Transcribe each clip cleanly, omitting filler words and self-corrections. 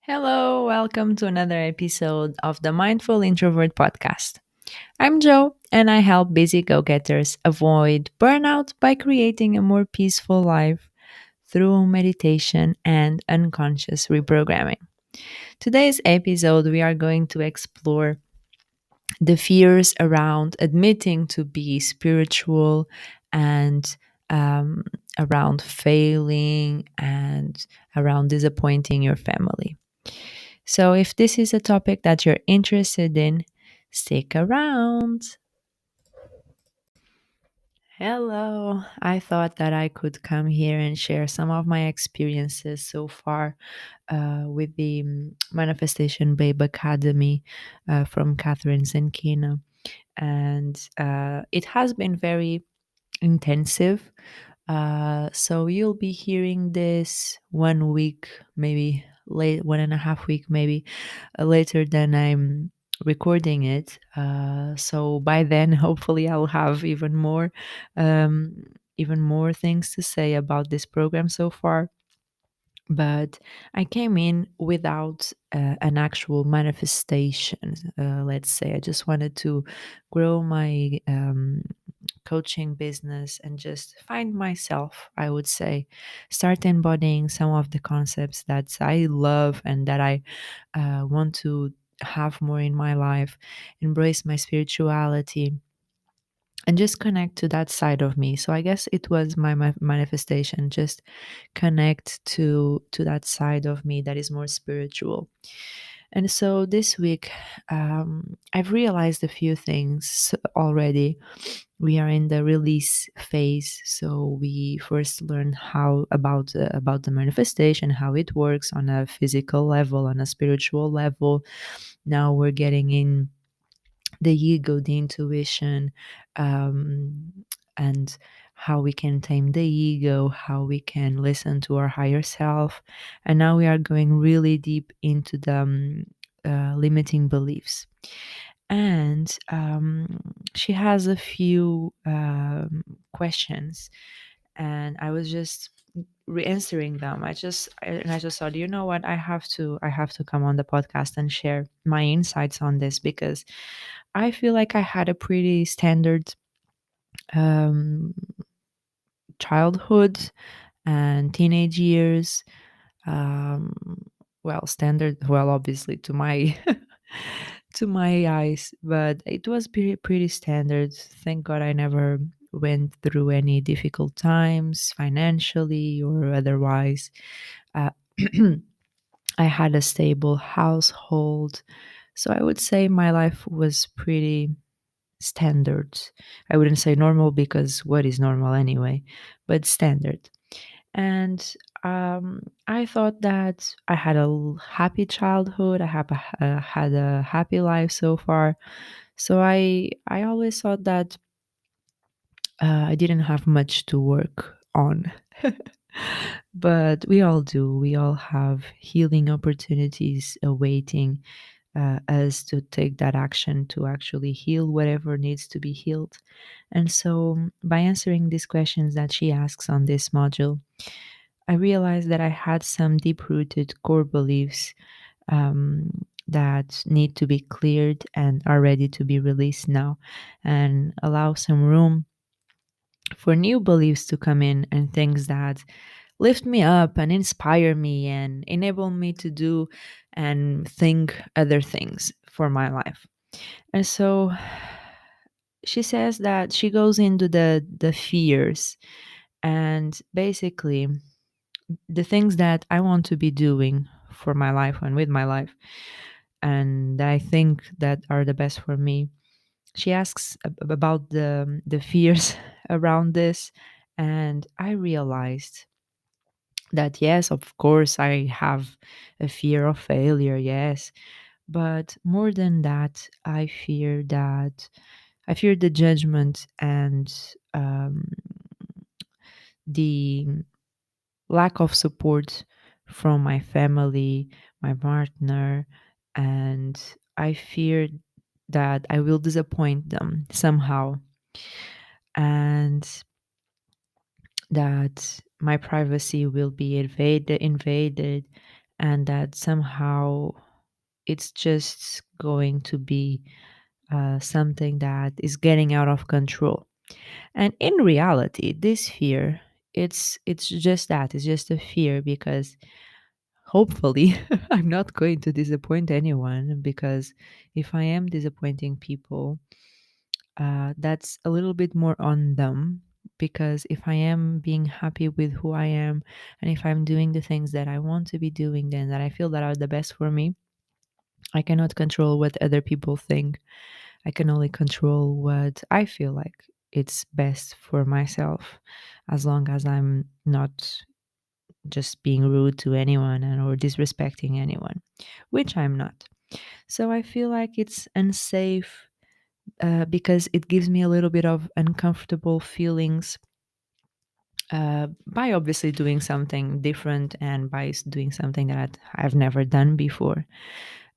Hello, welcome to another episode of the Mindful Introvert podcast. I'm Joe, and I help busy go getters avoid burnout by creating a more peaceful life through meditation and unconscious reprogramming. Today's episode, we are going to explore the fears around admitting to be spiritual and um, around failing and around disappointing your family. So, if this is a topic that you're interested in, stick around. Hello. I thought that I could come here and share some of my experiences so far with the Manifestation Babe Academy from Catherine Zenkina. And it has been very intensive. So you'll be hearing this 1 week, maybe late, 1.5 week, maybe later than I'm recording it. So by then, hopefully, I'll have um, even more things to say about this program so far. But I came in without an actual manifestation. Let's say I just wanted to grow my coaching business and just find myself, I would say, start embodying some of the concepts that I love and that I want to have more in my life, embrace my spirituality, and just connect to that side of me. So I guess it was my manifestation, just connect to that side of me that is more spiritual. And so this week, I've realized a few things already. We are in the release phase, so we first learn how about the manifestation, how it works on a physical level, on a spiritual level. Now we're getting in the ego, the intuition, um, and how we can tame the ego, how we can listen to our higher self. And now we are going really deep into the limiting beliefs. And she has a few questions, and I was just answering them. I just thought, you know what, I have to come on the podcast and share my insights on this because I feel like I had a pretty standard um, childhood and teenage years. Um, well, standard. Well, obviously to my to my eyes, but it was pretty standard. Thank God I never went through any difficult times financially or otherwise. Uh, I had a stable household, so I would say my life was pretty standard. I wouldn't say normal because what is normal anyway, but standard. And I thought that I had a happy childhood. Had a happy life so far. So I always thought that I didn't have much to work on. But we all do. We all have healing opportunities awaiting us to take that action to actually heal whatever needs to be healed. And so, by answering these questions that she asks on this module, I realized that I had some deep rooted core beliefs that need to be cleared and are ready to be released now, and allow some room for new beliefs to come in and things that lift me up and inspire me and enable me to do and think other things for my life. And so she says that she goes into the fears and basically the things that I want to be doing for my life and with my life and that I think that are the best for me. She asks about the fears around this, and I realized that yes, of course I have a fear of failure, yes, but more than that, I fear the judgment and the lack of support from my family, my partner, and I fear that I will disappoint them somehow and that my privacy will be invaded and that somehow it's just going to be something that is getting out of control. And in reality, this fear, it's just that, it's just a fear, because hopefully I'm not going to disappoint anyone, because if I am disappointing people, that's a little bit more on them. Because if I am being happy with who I am, and if I'm doing the things that I want to be doing, then that I feel that are the best for me, I cannot control what other people think. I can only control what I feel like it's best for myself, as long as I'm not just being rude to anyone and or disrespecting anyone, which I'm not. So I feel like it's unsafe, because it gives me a little bit of uncomfortable feelings, by obviously doing something different and by doing something that I've never done before.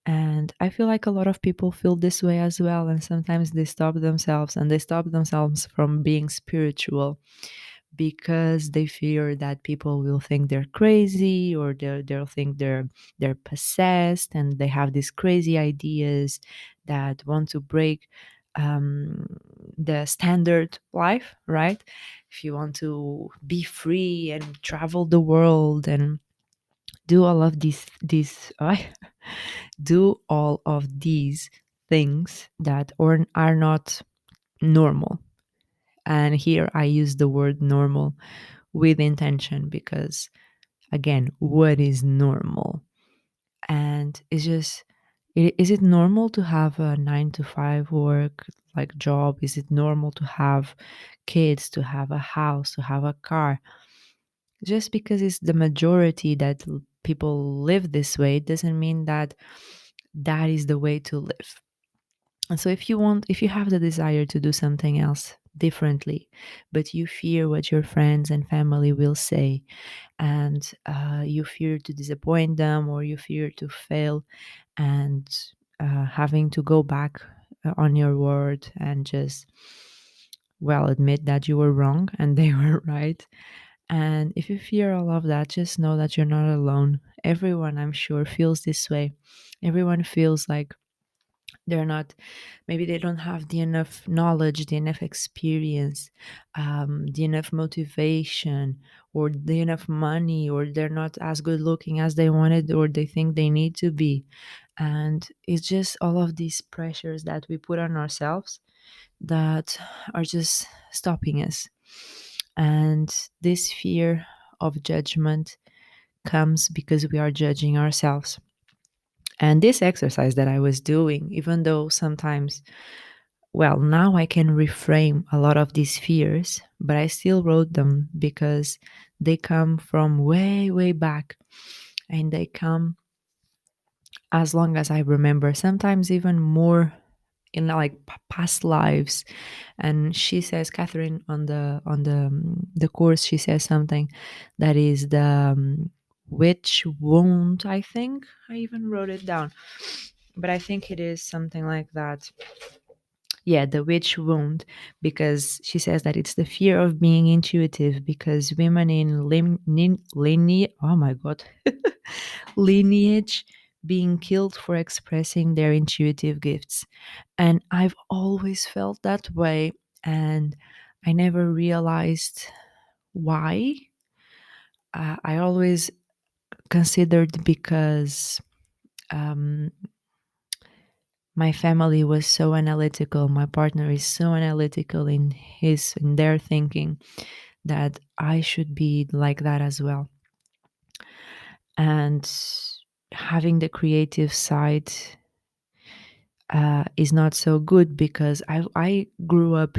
And I feel like a lot of people feel this way as well. And sometimes they stop themselves, and they stop themselves from being spiritual, because they fear that people will think they're crazy, or they'll think they're possessed, and they have these crazy ideas that want to break um, the standard life, right? If you want to be free and travel the world and do all of these do all of these things that are not normal. And here I use the word normal with intention, because again, what is normal? And it's just, is it normal to have a 9 to 5 work like job? Is it normal to have kids, to have a house, to have a car? Just because it's the majority that people live this way doesn't mean that that is the way to live. And so if you have the desire to do something else differently, but you fear what your friends and family will say, and you fear to disappoint them, or you fear to fail, and having to go back on your word and just, well, admit that you were wrong and they were right. And if you fear all of that, just know that you're not alone. Everyone, I'm sure, feels this way. Everyone feels like they're not, maybe they don't have the enough knowledge, the enough experience, the enough motivation, or the enough money, or they're not as good looking as they wanted or they think they need to be. And it's just all of these pressures that we put on ourselves that are just stopping us. And this fear of judgment comes because we are judging ourselves. And this exercise that I was doing, even though sometimes, well, now I can reframe a lot of these fears, but I still wrote them because they come from way, way back, and they come as long as I remember, sometimes even more in like past lives. And she says, Catherine, on the course, she says something that is the witch wound. I think I even wrote it down, but I think it is something like that. Yeah, the witch wound, because she says that it's the fear of being intuitive, because women in lineage, oh my god, lineage, being killed for expressing their intuitive gifts. And I've always felt that way, and I never realized why. I always considered because um, my family was so analytical, my partner is so analytical in their thinking, that I should be like that as well. And having the creative side is not so good, because I grew up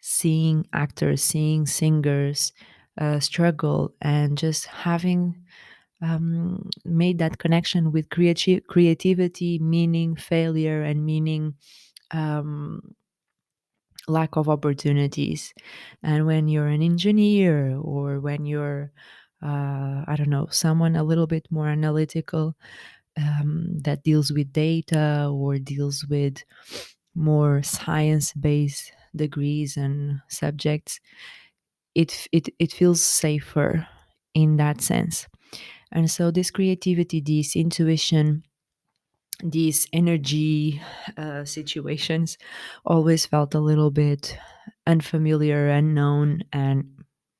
seeing actors, seeing singers struggle, and just having made that connection with creativity, meaning failure, and meaning um, lack of opportunities. And when you're an engineer, or when you're, I don't know, someone a little bit more analytical, that deals with data or deals with more science based degrees and subjects, it feels safer in that sense. And so this creativity, this intuition, these energy situations always felt a little bit unfamiliar, unknown, and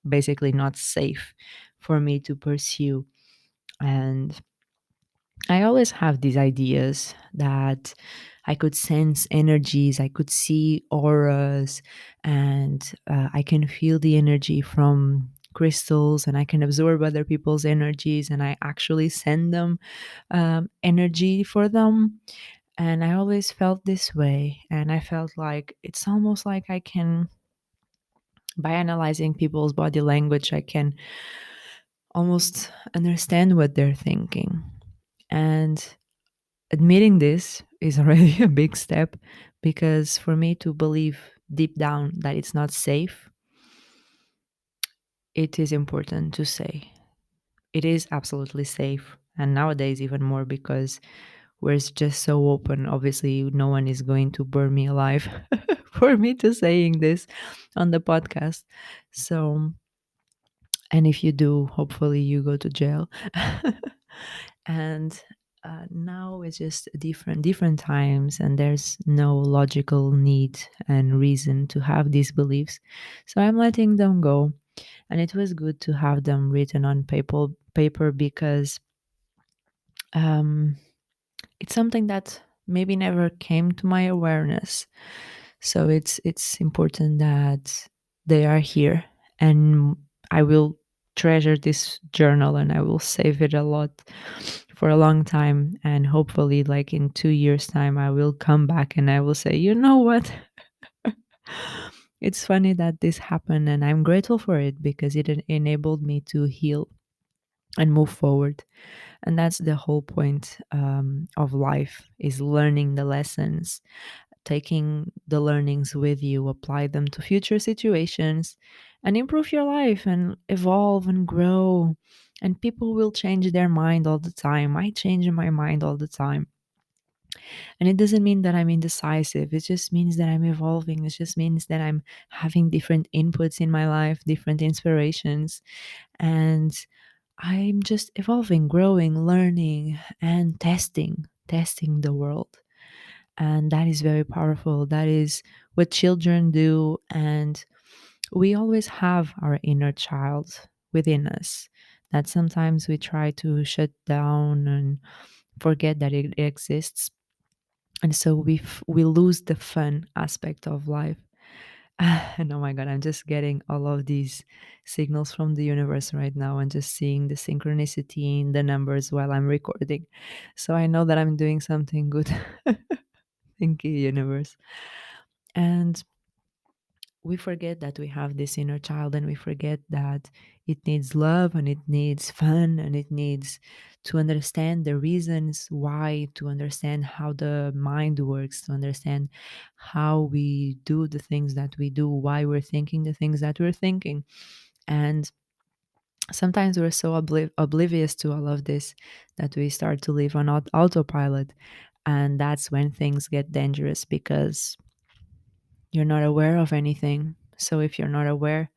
basically not safe for me to pursue. And I always have these ideas that I could sense energies, I could see auras, and I can feel the energy from crystals, and I can absorb other people's energies, and I actually send them energy for them. And I always felt this way. And I felt like it's almost like I can, by analyzing people's body language, I can almost understand what they're thinking. And admitting this is already a big step, because for me to believe deep down that it's not safe, it is important to say it is absolutely safe. And nowadays, even more, because we're just so open. Obviously, no one is going to burn me alive for me to saying this on the podcast. So, and if you do, hopefully you go to jail. And now it's just different times, and there's no logical need and reason to have these beliefs. So I'm letting them go, and it was good to have them written on paper, because um, it's something that maybe never came to my awareness. So it's important that they are here, and I will treasure this journal, and I will save it a lot for a long time. And hopefully, like in 2 years time, I will come back and I will say, you know what, it's funny that this happened, and I'm grateful for it, because it enabled me to heal and move forward. And that's the whole point of life, is learning the lessons, taking the learnings with you, apply them to future situations, and improve your life and evolve and grow. And people will change their mind all the time. I change my mind all the time. And it doesn't mean that I'm indecisive. It just means that I'm evolving. It just means that I'm having different inputs in my life, different inspirations. And I'm just evolving, growing, learning, and testing the world. And that is very powerful. That is what children do. And we always have our inner child within us that sometimes we try to shut down and forget that it exists. And so we lose the fun aspect of life. And oh my god, I'm just getting all of these signals from the universe right now, and just seeing the synchronicity in the numbers while I'm recording. So I know that I'm doing something good. Thank you, universe. And we forget that we have this inner child, and we forget that it needs love, and it needs fun, and it needs to understand the reasons why, to understand how the mind works, to understand how we do the things that we do, why we're thinking the things that we're thinking. And sometimes we're so oblivious to all of this that we start to live on autopilot. And that's when things get dangerous, because you're not aware of anything. So if you're not aware,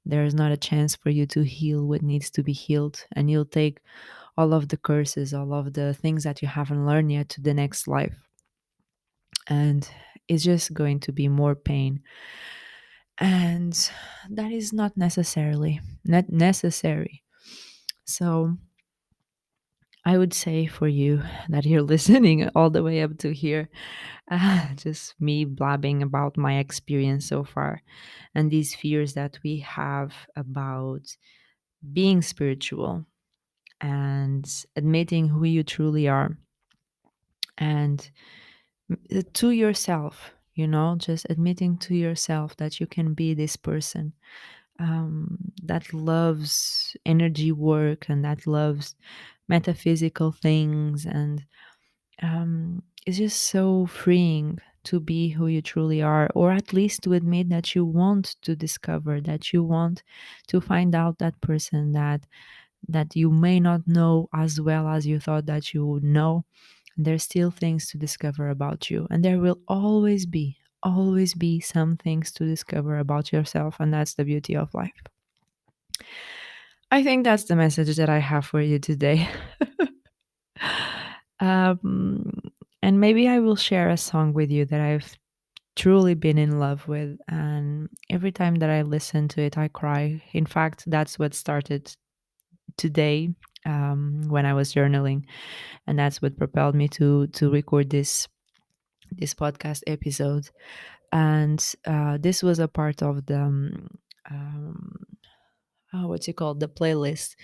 there is not a chance for you to heal what needs to be healed. And you'll take all of the curses, all of the things that you haven't learned yet to the next life. And it's just going to be more pain. And that is not necessarily not necessary. So I would say for you that you're listening all the way up to here, just me blabbing about my experience so far, and these fears that we have about being spiritual, and admitting who you truly are, and to yourself, just admitting to yourself that you can be this person that loves energy work, and that loves metaphysical things, and it's just so freeing to be who you truly are, or at least to admit that you want to discover, that you want to find out that person that you may not know as well as you thought that you would know. There's still things to discover about you, and there will always be some things to discover about yourself, and that's the beauty of life. I think that's the message that I have for you today. um, and maybe I will share a song with you that I've truly been in love with. And every time that I listen to it, I cry. In fact, that's what started today when I was journaling. And that's what propelled me to record this podcast episode. And this was a part of the um, what's it called, the playlist,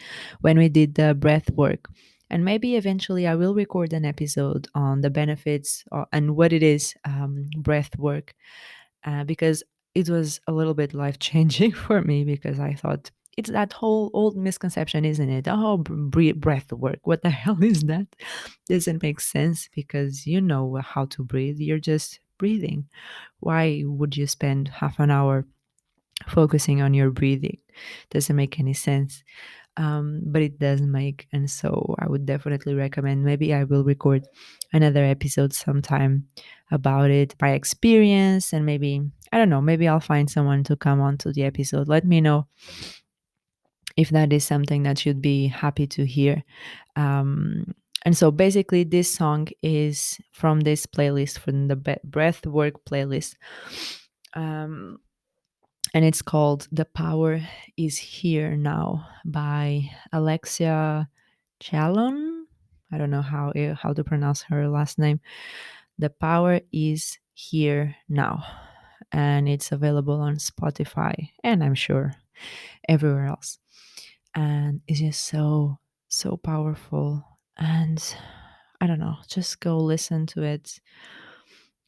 when we did the breath work. And maybe eventually I will record an episode on the benefits and what it is, breath work, because it was a little bit life changing for me, because I thought it's that whole old misconception, isn't it? Oh, breath work. What the hell is that? Doesn't make sense, because you know how to breathe. You're just breathing. Why would you spend half an hour focusing on your breathing? Doesn't make any sense. But it does make, and so I would definitely recommend. Maybe I will record another episode sometime about it, my experience, and maybe, I don't know, maybe I'll find someone to come on to the episode. Let me know if that is something that you'd be happy to hear. Um, and so basically, this song is from this playlist, from the breath work playlist. Um, and it's called "The Power Is Here Now" by Alexia Chalon. I don't know how to pronounce her last name. "The Power Is Here Now," and it's available on Spotify, and I'm sure everywhere else. And it's just so powerful. And I don't know, just go listen to it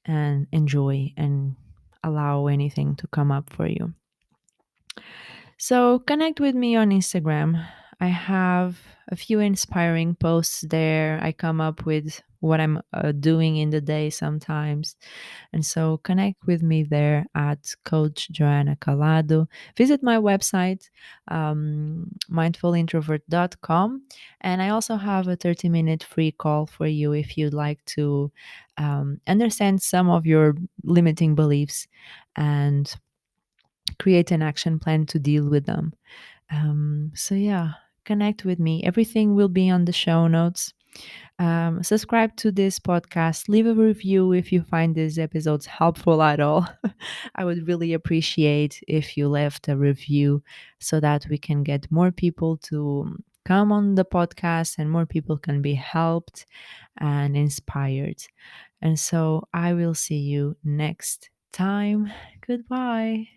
and enjoy, and allow anything to come up for you. So connect with me on Instagram. I have a few inspiring posts there. I come up with what I'm doing in the day sometimes. And so connect with me there at Coach Joanna Calado. Visit my website, mindfulintrovert.com. And I also have a 30-minute free call for you if you'd like to understand some of your limiting beliefs and create an action plan to deal with them. So, yeah, connect with me. Everything will be on the show notes. Subscribe to this podcast. Leave a review if you find these episodes helpful at all. I would really appreciate if you left a review, so that we can get more people to come on the podcast and more people can be helped and inspired. And so I will see you next time. Goodbye.